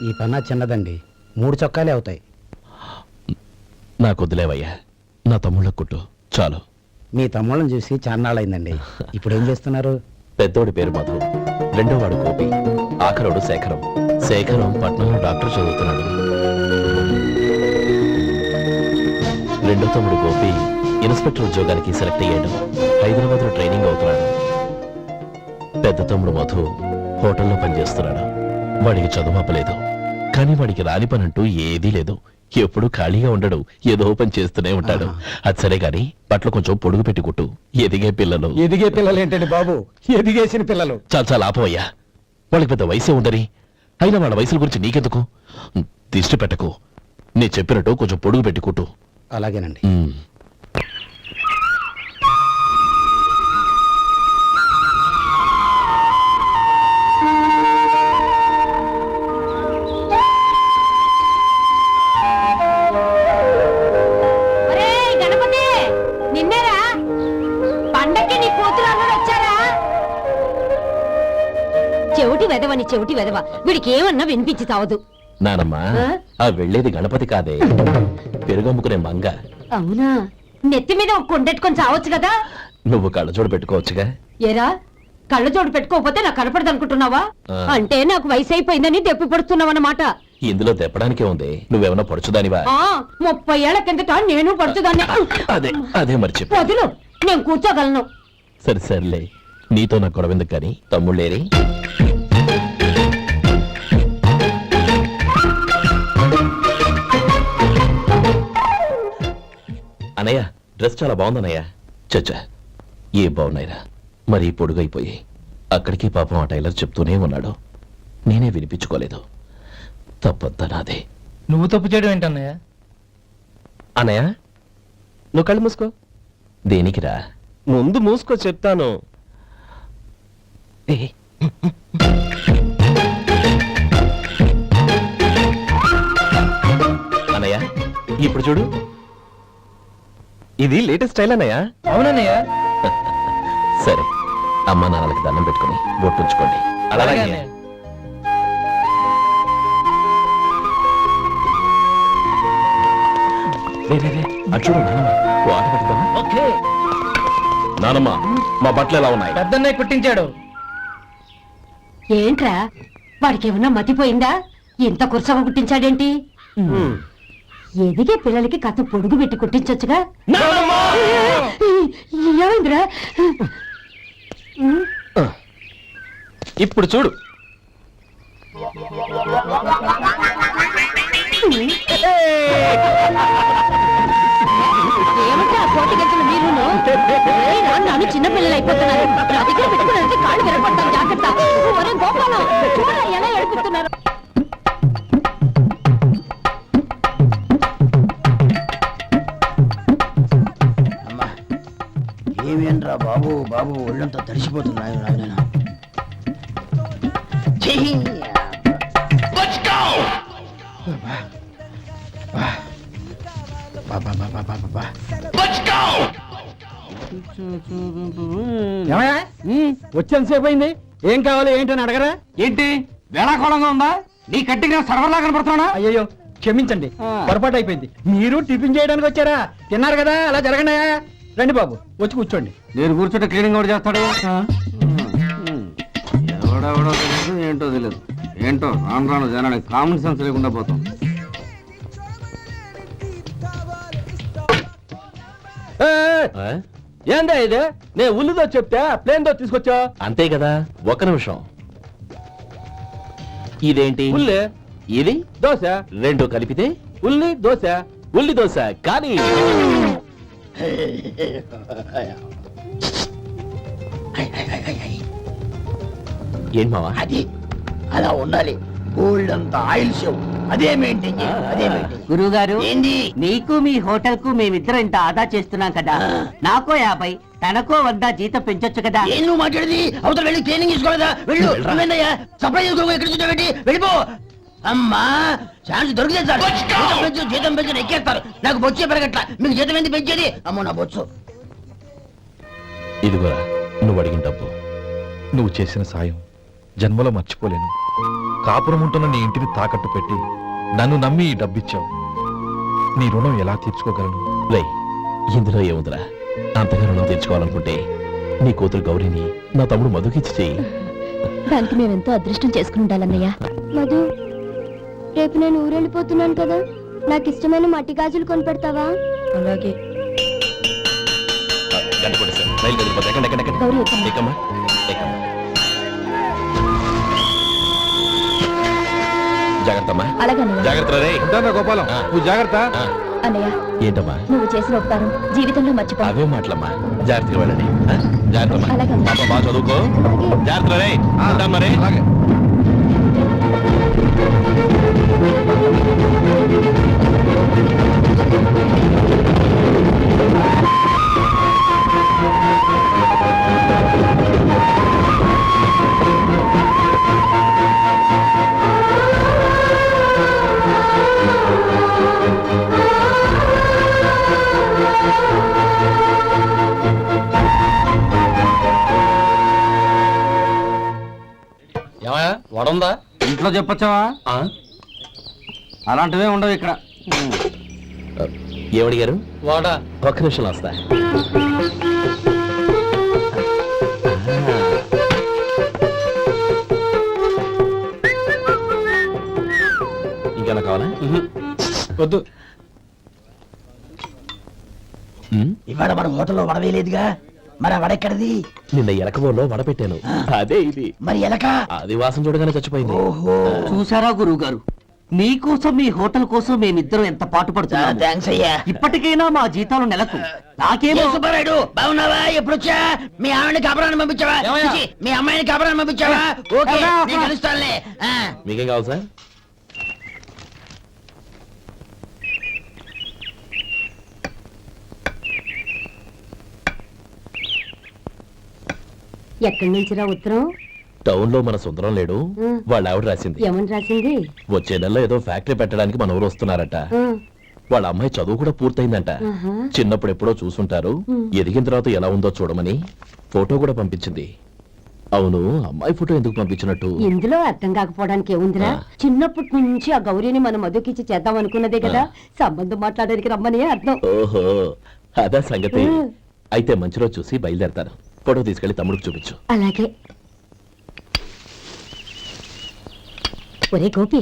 ఈ పన్నా చిన్నదండి, 3 చొక్కాలే అవుతాయి. నాకు వదిలేవయ్యా, నా తమ్ముళ్ళ కుట్టు చాలు. మీ తమ్ముళ్ళని చూసి చాన్నాళ్ళైందండి. ఇప్పుడు ఏం చేస్తున్నారు? పెద్దోడి పేరు మధు, రెండోవాడు గోపి, ఆఖరోడు శేఖరం. శేఖరం పట్నంలో డాక్టర్ చదువుతున్నాడు. రెండో తమ్ముడు గోపి ఇన్స్పెక్టర్ ఉద్యోగానికి సెలెక్ట్ అయ్యాడు. హైదరాబాద్లో ట్రైనింగ్ అవుతున్నాడు. పెద్ద తమ్ముడు మధు హోటల్లో పనిచేస్తున్నాడు. వాడికి చదువు అప్పలేదు, కానీ వాడికి రాని పని అంటూ ఏదీ లేదు. ఎప్పుడు ఖాళీగా ఉండడు, ఏదో పని చేస్తూనే ఉంటాడు. అది సరే గాని బట్టలు కొంచెం పొడుగు పెట్టి కుట్టు. ఎదిగే పిల్లలు. ఎదిగే పిల్లలు ఏంటండి బాబు, ఎదిగేసిన పిల్లలు. చాలా చాలా ఆపవయ్యా, వాళ్ళకి పెద్ద వయసే ఉందని. అయినా వాళ్ళ వయసుల గురించి నీకెందుకు? దిష్టి పెట్టకు. నేను చెప్పినట్టు కొంచెం పొడుగు పెట్టి కుట్టు. అలాగేనండి. చెవిటి వెదవ, వీడికి ఏమన్నా వినిపించి తావదు. నానమ్మా, ఆ వెళ్ళేది గణపతి కాదే, పెరుగమ్ముకునే మంగ. అవునా? నెత్తి మీద ఒక కొండెట్టుకొని చావచ్చు కదా. నువ్వు కళ్ళజోడు పెట్టుకోవచ్చుగా. ఏరా, కళ్ళజోడు పెట్టుకోకపోతే నాకు కనపడదు అనుకుంటున్నావా? అంటే నాకు వయసు అయిపోయిందని దెప్పి పడుతున్నావన్నమాట. ఇందులో తెప్పడానికే ఉంది. నువ్వేమన్నా పడుచుదానివా? 30 ఏళ్ల కిందట నేను పడుచుదాన్ని. అదే మరి చెప్పు. వదులు, నేను కూర్చోగలను. సరే సర్లే, నీతో నాకు గొడవెందుకు కానీ. తమ్ముళ్ళేరి? అనయ్య, డ్రెస్ చాలా బాగుందన్నయ్య. చచ్చా, ఏ బాగున్నాయిరా, మరీ పొడుగైపోయి. అక్కడికి పాపం ఆ టైలర్ చెప్తూనే ఉన్నాడు, నేనే వినిపించుకోలేదు. తప్పంతా నాదే. నువ్వు తప్పు చేయడం ఏంటన్నయ్య? అన్నయ్య, నువ్వు కళ్ళు మూసుకో. దేనికిరా? ముందు మూసుకో చెప్తాను. అన్నయ్య, ఇప్పుడు చూడు. ఇది లేటెస్ట్ స్టైల్ అన్నయ్య. అవునన్నయ్య. సరే, అమ్మా నాన్నలకి దండం పెట్టుకుని బొట్టుంచుకోండి. అలాగే అన్నయ్య. చూడు నానమ్మ, ఆట పెట్టుకోమా? ఓకే. నానమ్మ, మా బట్టలు ఎలా ఉన్నాయి? పెద్దన్నయ్య కుట్టించాడు. ఏంట్రా, వాడికి ఏమన్నా మతిపోయిందా? ఇంత కుర్చగా కుట్టించాడేంటి? ఎదిగే పిల్లలకి కథ పొడుగు పెట్టి కుట్టించొచ్చుగా. ఏమైందిరా? ఇప్పుడు చూడు. ఏమంటే ఆ కోటి గంటలు మీరు నన్ను చిన్న పిల్లలు అయిపోతున్నారు. నా దగ్గర పెట్టుకున్నారంటే కాళ్ళు విరపడతాం, జాగ్రత్త. ఒరే గోపాలం, చూడ ఎలా ఏడిపిస్తున్నారు. ఏమేంట్రా బాబు, బాబు ఒళ్ళంతా తడిసిపోతున్నాయి. నాయనా వచ్చేంతసేపు అయింది, ఏం కావాలి ఏంటని అడగరా? ఏంటి వేళాకోళంగా ఉందా? నీ కట్టిగా సర్వర్లా కనపడుతున్నా? అయ్యో క్షమించండి, పొరపాటు అయిపోయింది. మీరు టిఫిన్ చేయడానికి వచ్చారా? తిన్నారు కదా, అలా జరగండి. రండి బాబు, వచ్చి కూర్చోండి. నేను కూర్చుంటే క్లీనింగ్ కూడా చేస్తాడు. ఎవడెవడో తెలియదు, ఏంటో తెలియదు. ఏంటో రాను రాను జనానికి కామన్ సెన్స్ లేకుండా పోతాం. ఏందా ఇది? నేను ఉల్లిదో చెప్తే ప్లేన్ దో తీసుకొచ్చా. అంతే కదా, ఒక్క నిమిషం. ఇదేంటి? ఉల్లి. ఇది దోశ. రెండు కలిపితే ఉల్లి దోశ. ఉల్లి దోశ. కానీ ఏం మావా? అది అలా ఉండాలి. గోల్డ్ అంత ఆయిల్ షో అదే మెయింటైన్ చేయాలి, అదే మెయింటైన్. గురువు గారు, ఏంది? నీకు మీ హోటల్ కు మేమిద్దరం ఇంత ఆదా చేస్తున్నాం కదా, నాకో 50 తనకో 100 జీతం పెంచొచ్చు కదా. ఏం నువ్వు మాట్లాడేది? అవతల వెళ్ళి ట్రైనింగ్ తీసుకోలేదా? వెళ్ళు. నువ్వేందయ్యా సప్లై చేసుకో, ఎక్కడ చూసావేంటి? వెళ్ళిపో. అమ్మా, ఛాన్స్ దొరికితే సార్ జీతం పెంచు ఎక్కేస్తారు. నాకు బొచ్చే పెరగట్లా, మీకు జీతం ఎందుకు పెంచేది? అమ్మో నా బొచ్చు. ఇదిగోరా నువ్వు అడిగిన డబ్బు. నువ్వు చేసిన సాయం జన్మలో మర్చిపోలేను. కాపురం ఉంటున్న నీ ఇంటిని తాకట్టు పెట్టి నన్ను నమ్మి ఈ డబ్బిచ్చావు. నీ రుణం ఎలా తీర్చుకోగలను? రేయ్, ఇందులో ఏముందిరా? అంతగా రుణం తీర్చుకోవాలనుకుంటే నీ కూతురు గౌరీని నా తమ్ముడు మధుకిచ్చి చెయ్యి. దానికి మేమెంతో అదృష్టం చేసుకుని ఉండాలన్నయ్య. మధు, రేపు నేను ఊరెళ్ళిపోతున్నాను కదా, నాకు ఇష్టమైన మట్టి గాజులు కొనిపెడతావా? అలాగే. గంట కొట్టేశాను. రైలు కదిలిపోతే ఎక్కండి, ఎక్కండి, ఎక్కండి. గౌరీ, ఎక్కమ్మా. ఎక్కమ్మా, ఎక్కమ్మా. జాగ్రత్త అమ్మా. అలాగే అన్నయ్య. జాగ్రత్త రే. ఉంటానా గోపాలం, నువ్వు జాగ్రత్త. అన్నయ్య, ఏంటమ్మా నువ్వు చేసిన ఉపకారం జీవితంలో మర్చిపో. అవే మాటలమ్మా. జాగ్రత్తగా వెళ్ళండి. జాగ్రత్త అలాగే. పాప బాగా చదువుకో. జాగ్రత్త రే. ఉంటామ్మా రే. అలాగే. వడుందా? ఇంట్లో చెప్పొచ్చావా? అలాంటివే ఉండవు ఇక్కడ. ఏమడిగారు? వాడా? ఒక్క నిమిషం వస్తా. ఇంకేనా కావాలా? వద్దు. ఇవాళ మన హోటల్లో వడవేలేదుగా, మరి ఆ వడ ఎక్కడిది? నిన్న ఎలకబోలో వడపెట్టాను. అదే ఇది. మరి ఎలక? అది వాసన చూడగానే చచ్చిపోయింది. ఓహో, చూసారా గురువు గారు, మీకోసం మీ హోటల్ కోసం మేమిద్దరం ఎంత పాటు పడుతున్నాము. థ్యాంక్స్ అయ్యా. ఇప్పటికైనా మా జీతాలు నెలకు నాకేమో. ఏ సుబ్బారాయుడు, బాగున్నావా? ఎప్పుడొచ్చా? మీ ఆవిడని కాపురాన్ని పంపించావా? ఏమయ్యా? చిచి, మీ అమ్మాయిని కాపురాన్ని పంపించావా? ఓకే, నేను కలుస్తానులే. మీకేం కావాలి సార్? ఎక్కడి నుంచిరా ఉత్తరం? టౌన్ లో మన సుందరం లేడు, వాళ్ళ ఆవిడ రాసింది. ఏమని రాసింది? వచ్చే నెలలో ఏదో ఫ్యాక్టరీ పెట్టడానికి మన ఊరు వస్తున్నారట. వాళ్ళ అమ్మాయి చదువు కూడా పూర్తయిందంట. చిన్నప్పుడు ఎప్పుడో చూసుంటారు, ఎదిగిన తర్వాత ఎలా ఉందో చూడమని ఫోటో కూడా పంపించింది. అవును, అమ్మాయి ఫోటో ఎందుకు పంపించినట్టు? ఇందులో అర్థం కాకపోవడానికి ఏముందిరా? చిన్నప్పటి నుంచి ఆ గౌరీని మనం మధుకిచ్చి చేద్దాం అనుకున్నదే కదా, సంబంధం మాట్లాడడానికి రమ్మని అర్థం. ఓహో, అదా సంగతి. అయితే మంచి రోజు చూసి బయలుదేరతాను. ఫోటో తీసుకెళ్లి తమ్ముడికి చూపించు. అలాగే. ఒరే గోపి,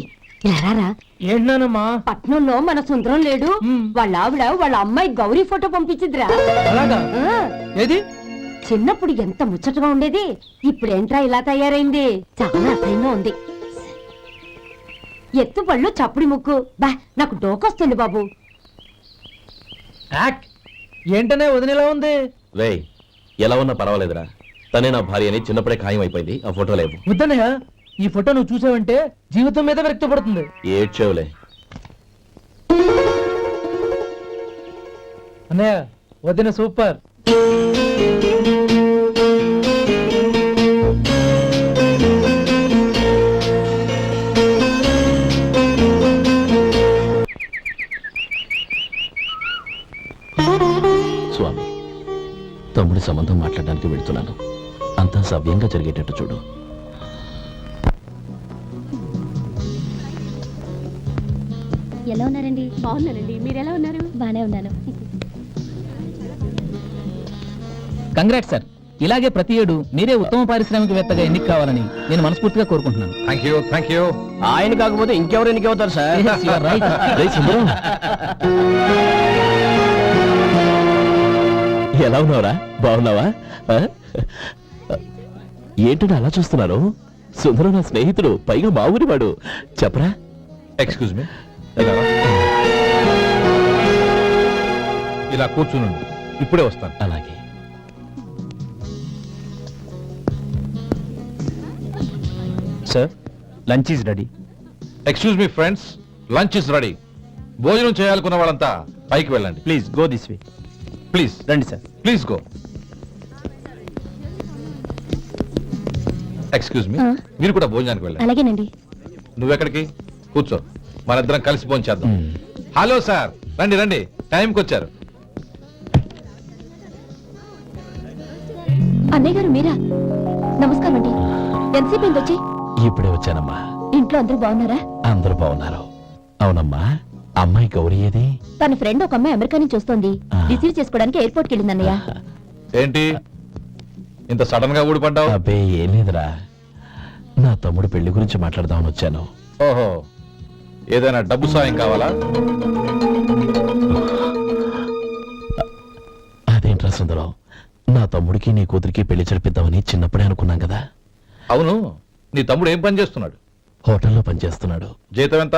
ఎలారా? ఏంటన్నానమ్మా? పట్నంలో మన సుందరం లేడు, వాళ్ళ ఆవిడ వాళ్ళ అమ్మాయి గౌరీ ఫోటో పంపించిద్రా. అలాగా? ఏది? చిన్నప్పుడు ఎంత ముచ్చటగా ఉండేది, ఇప్పుడేంట్రా ఇలా తయారైంది? చాలా అసహ్యంగా ఉంది. ఎత్తుపళ్ళు చప్పుడి ముక్కు, బా నాకు డోకొస్తుంది బాబు. ఏంటనే వదిలేలా ఉంది? రేయ్, ఎలా ఉన్నా పర్వాలేదురా. తనే నా భార్య అని చిన్నప్పుడే ఖాయం అయిపోయింది. ఆ ఫోటో లేవు. వద్దనయ్య, ఈ ఫోటో నువ్వు చూసావంటే జీవితం మీద వ్యక్తపడుతుంది. ఏడ్చేవులే. అన్నయ్య, వదిన సూపర్. స్వామి, తమ్ముడి సంబంధం మాట్లాడడానికి వెళ్తున్నాను. అంతా సవ్యంగా జరిగేటట్టు చూడు. ఎలా ఉన్నారండి? బాగున్నానండి. మీరు ఎలా ఉన్నారు? బానే ఉన్నాను. Congrats sir. ఇలాగే ప్రతి ఏడు మీరే ఉత్తమ పారిశ్రామికవేత్తగా ఎన్నిక కావాలని నేను మనస్ఫూర్తిగా కోరుకుంటున్నాను. Thank you, thank you. ఆయన కాకపోతే ఇంకెవరు ఎన్నికవుతారు sir? Yes, you are right. రేయ్ సుందరం, ఎలా ఉన్నావురా? బాగున్నావా? ఆ? ఏంటని అలా చూస్తున్నారు? సుందరం నా స్నేహితుడు, పైగా మా ఊరి వాడు. చెప్పరా? Excuse me. ఇలా కూర్చునుండు, ఇప్పుడే వస్తాను. అలాగే. Sir, lunch is ready. Excuse me friends, lunch is ready. భోజనం చేయాలనుకున్న వాళ్ళంతా పైకి వెళ్ళండి. Please go this way. Please రండి sir. Please go. Excuse me, మీరు కూడా భోజనానికి వెళ్ళండి. అలాగేనండి. నువ్వెక్కడికి? కూర్చో, మనిద్దరం కలిసి భోజనం చేద్దాం. హలో సార్, రండి రండి, టైంకి వచ్చారు. అన్నయ్య గారు మీరా? నమస్కారం అండి. ఎంతసేపు వచ్చి? ఇప్పుడే వచ్చానమ్మా. ఇంట్లో ఇంట్లో అందరూ బాగున్నారా? అందరూ బాగున్నారు. అవునమ్మా, అమ్మాయి గౌరీ ఏది? తన ఫ్రెండ్ ఒక అమ్మాయి అమెరికా నుంచి వస్తోంది. రిసీవ్ చేసుకోవడానికి ఎయిర్పోర్ట్ కి వెళ్ళిందన్నయ్య. ఏంటి ఇంత సడన్ గా ఊడిపడ్డావు? అబ్బే ఏం లేదురా, నా తమ్ముడు పెళ్లి గురించి మాట్లాడదామని వచ్చాను. ఓహో, ఏదైనా డబ్బు సాయం కావాలా? అదేంట్రా సుందరం, నా తమ్ముడికి నీ కూతురికి పెళ్లి జరిపిద్దామని చిన్నప్పుడే అనుకున్నాం కదా. అవును, నీ తమ్ముడు ఏం పని చేస్తున్నాడు? హోటల్లో పనిచేస్తున్నాడు. జీతం ఎంత?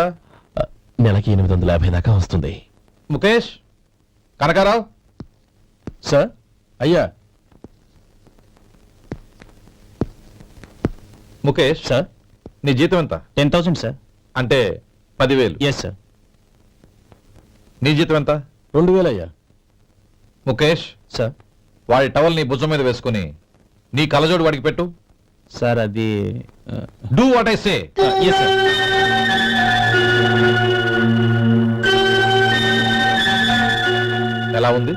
నెలకి 850 దాకా వస్తుంది. ముఖేష్, కనకారావు. సార్. అయ్యా. ముఖేష్ సార్. నీ జీతం ఎంత? 10,000 సార్. అంటే 10,000. Yes sir. నీ జీతం ఎంత? 2,000 అయ్యా. ముఖేష్, సార్. వాడి టవల్ నీ భుజం మీద వేసుకుని నీ కలజోడు వాడికి పెట్టు. సార్ అది do what I say. Yes sir. ఎలా ఉంది?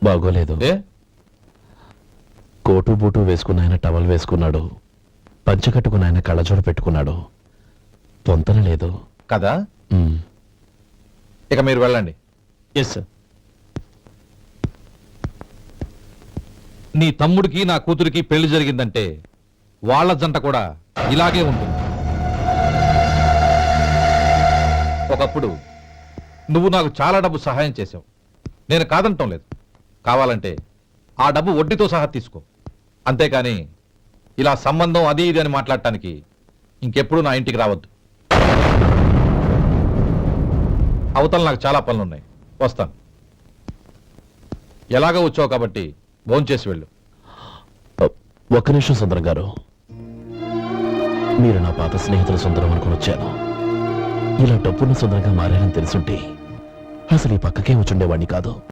బాగోలేదు. ఏ? కోటు బూటు వేసుకున్న ఆయన టవల్ వేసుకున్నాడు, పంచె కట్టుకున్న ఆయన కళ్ళజోడు పెట్టుకున్నాడు. పొంతన లేదు కదా. ఉమ్. ఇక మీరు వెళ్ళండి. Yes sir. నీ తమ్ముడికి నా కూతురికి పెళ్లి జరిగిందంటే వాళ్ళ జంట కూడా ఇలాగే ఉంటుంది. ఒకప్పుడు నువ్వు నాకు చాలా డబ్బు సహాయం చేశావు, నేను కాదంటం లేదు. కావాలంటే ఆ డబ్బు వడ్డీతో సహా తీసుకో. అంతేకాని ఇలా సంబంధం అది ఇది అని మాట్లాడటానికి ఇంకెప్పుడు నా ఇంటికి రావద్దు. అవతల నాకు చాలా పనులున్నాయి, వస్తాను. ఎలాగో వచ్చావు కాబట్టి భోంచేసి వెళ్ళు. ఒక్క నిమిషం సుందరం గారు, మీరు నా పాత స్నేహితుల సుందరం అనుకుని వచ్చాను. ఇలా డబ్బున్న సుందరంగా మారానని తెలుసుంటే అసలు ఈ పక్కకే వచ్చుండేవాడిని కాదు.